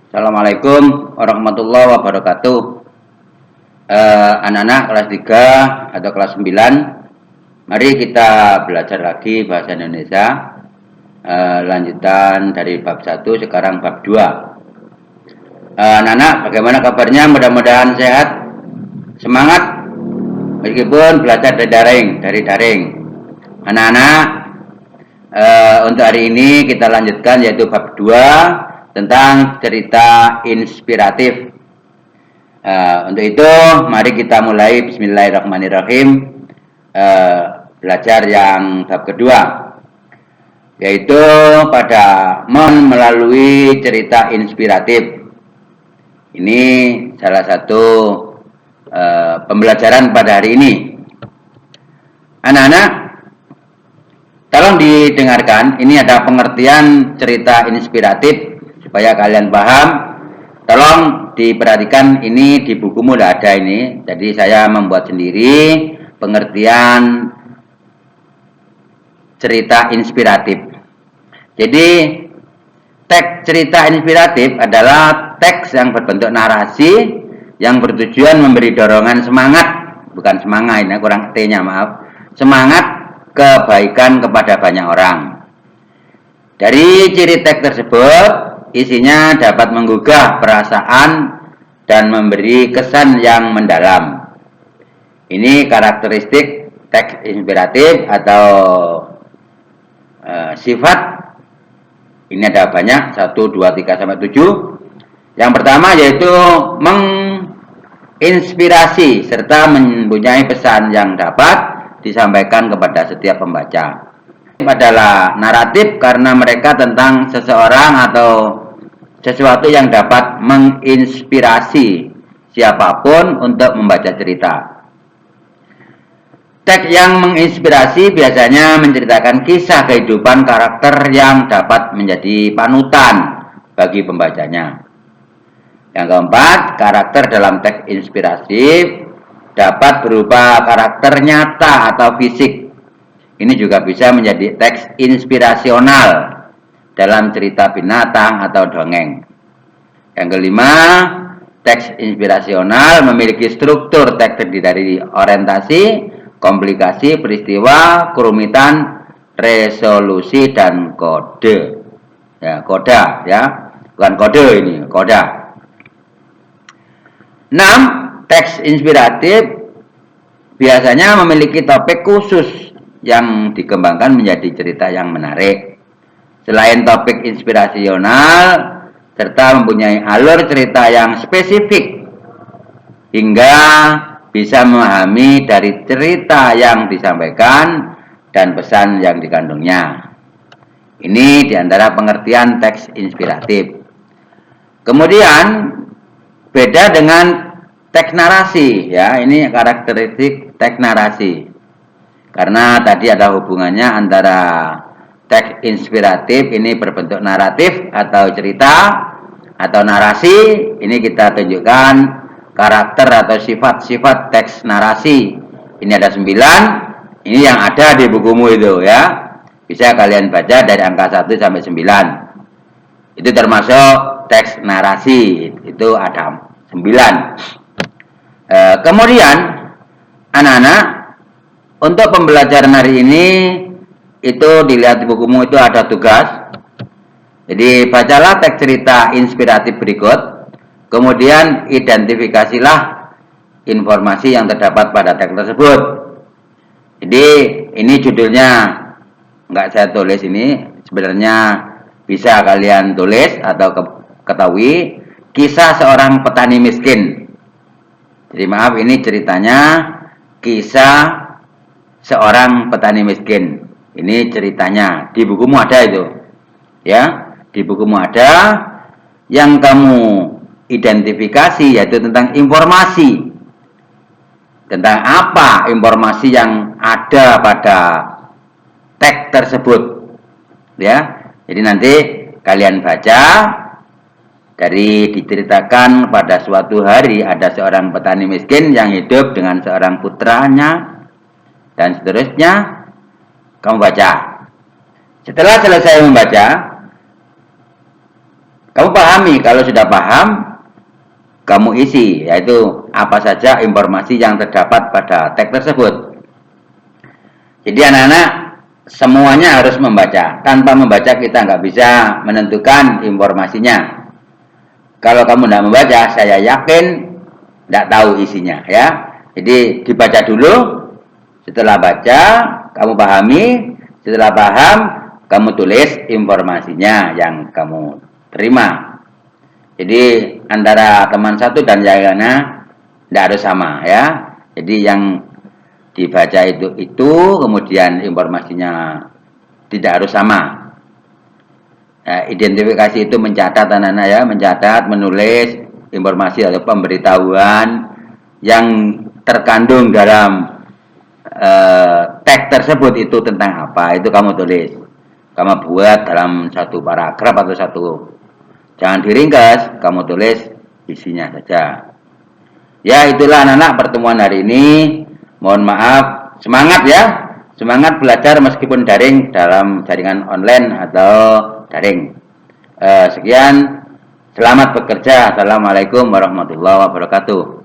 Assalamualaikum warahmatullahi wabarakatuh. Anak-anak kelas 3 atau kelas 9, mari kita belajar lagi bahasa Indonesia. Lanjutan dari bab 1, sekarang bab 2. Anak-anak, bagaimana kabarnya? Mudah-mudahan sehat, semangat meskipun belajar dari daring. Anak-anak, untuk hari ini kita lanjutkan yaitu bab 2 tentang cerita inspiratif. Untuk itu mari kita mulai. Bismillahirrahmanirrahim. Belajar yang bab kedua, yaitu pada melalui cerita inspiratif. Ini salah satu pembelajaran pada hari ini. Anak-anak, tolong didengarkan. Ini ada pengertian cerita inspiratif supaya kalian paham. Tolong diperhatikan, ini di bukumu udah ada ini. Jadi saya membuat sendiri pengertian cerita inspiratif. Jadi teks cerita inspiratif adalah teks yang berbentuk narasi yang bertujuan memberi dorongan semangat, bukan semangat, ini kurang T-nya, maaf. Semangat kebaikan kepada banyak orang. Dari ciri teks tersebut, isinya dapat menggugah perasaan dan memberi kesan yang mendalam. Ini karakteristik teks inspiratif atau sifat. Ini ada banyak, 1, 2, 3, sampai 7. Yang pertama yaitu menginspirasi serta mempunyai pesan yang dapat disampaikan kepada setiap pembaca. Adalah naratif karena mereka tentang seseorang atau sesuatu yang dapat menginspirasi siapapun untuk membaca cerita. Teks yang menginspirasi biasanya menceritakan kisah kehidupan karakter yang dapat menjadi panutan bagi pembacanya. Yang keempat, karakter dalam teks inspiratif dapat berupa karakter nyata atau fisik. Ini juga bisa menjadi teks inspirasional dalam cerita binatang atau dongeng. Yang kelima, teks inspirasional memiliki struktur teks terdiri dari orientasi, komplikasi, peristiwa, kerumitan, resolusi, dan kode. Ya, koda, ya. Bukan kode ini, koda. 6. Teks inspiratif biasanya memiliki topik khusus yang dikembangkan menjadi cerita yang menarik. Selain topik inspirasional, serta mempunyai alur cerita yang spesifik hingga bisa memahami dari cerita yang disampaikan dan pesan yang dikandungnya. Ini diantara pengertian teks inspiratif. Kemudian beda dengan teks narasi, ya. Ini karakteristik teks narasi. Karena tadi ada hubungannya antara teks inspiratif ini berbentuk naratif atau cerita atau narasi. Ini kita tunjukkan karakter atau sifat-sifat teks narasi. Ini ada 9. Ini yang ada di bukumu itu, ya. Bisa kalian baca dari angka 1 sampai 9. Itu termasuk teks narasi. Itu ada 9. Kemudian anak-anak, untuk pembelajaran hari ini itu dilihat di bukumu itu ada tugas. Jadi bacalah teks cerita inspiratif berikut. Kemudian identifikasilah informasi yang terdapat pada teks tersebut. Jadi ini judulnya nggak saya tulis ini, sebenarnya bisa kalian tulis atau ketahui, kisah seorang petani miskin. Jadi maaf, ini ceritanya kisah seorang petani miskin. Ini ceritanya di bukumu ada itu, ya. Di bukumu ada. Yang kamu identifikasi yaitu tentang informasi. Tentang apa informasi yang ada pada teks tersebut, ya. Jadi nanti kalian baca, dari diceritakan pada suatu hari ada seorang petani miskin yang hidup dengan seorang putranya dan seterusnya. Kamu baca. Setelah selesai membaca, Kamu pahami, kalau sudah paham, kamu isi, yaitu apa saja informasi yang terdapat pada teks tersebut. Jadi anak-anak semuanya harus membaca. Tanpa membaca kita nggak bisa menentukan informasinya. Kalau kamu tidak membaca, saya yakin tidak tahu isinya, ya. Jadi dibaca dulu, setelah baca, kamu pahami, setelah paham, kamu tulis informasinya yang kamu terima. Jadi antara teman satu dan yang lainnya tidak harus sama, ya. Jadi yang dibaca itu kemudian informasinya tidak harus sama. Nah, identifikasi itu mencatat anak-anak, ya, mencatat, menulis informasi atau pemberitahuan yang terkandung dalam teks tersebut itu tentang apa, itu kamu tulis. Kamu buat dalam satu paragraf atau satu, jangan diringkas, kamu tulis isinya saja. Ya, itulah anak-anak pertemuan hari ini. Mohon maaf, semangat ya, semangat belajar meskipun daring dalam jaringan online atau daring. Sekian, selamat bekerja. Assalamualaikum warahmatullahi wabarakatuh.